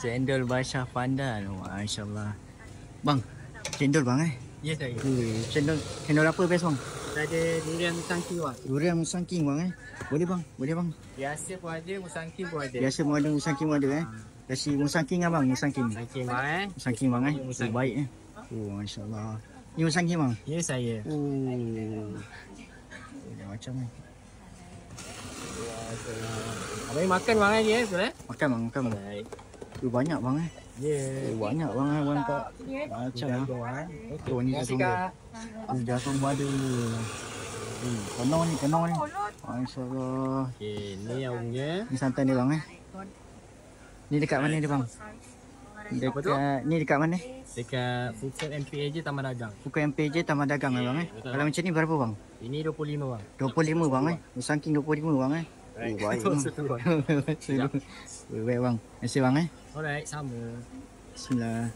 Cendol Basah Pandan. Masya-Allah. Bang, cendol bang eh? Ya saya. Cendol apa best bang? Ada durian musangking bang. Durian musangking bang eh? Boleh bang, boleh bang. Biasa pun ada, musangking pun ada. Biasa pun ada, musangking pun ada eh? Kasih musangking lah bang, musangking. Musangking bang eh. Musangking bang eh? Musangking. Baik eh? Oh, Masya-Allah. Ni musangking bang? Ya saya. Oh. Macam ni. Abang makan bang ni betul eh? Makan bang, makan bang. Baik. Banyak bang eh? Ya. Banyak bang eh, bang tak. Macam lah. Oh, ni Terima kasih jagung dia. kak. Ni jagung ada. Kenong ni, kenong ni. Masya-Allah. Okey, ni yang punya. Ni santan dia bang eh? Ni dekat mana dia bang? Ni dekat mana? Dekat Food MPAJ Taman Dagang. Bukan MPJ Taman Dagang lah bang eh? Betul. Kalau macam ni berapa bang? Ini 25 bang. 25 bang eh? Musangking 25 bang eh? Oh, baik bang. Satu bang. Baik bang. Terima kasih bang eh? Alright, sama. Bismillah.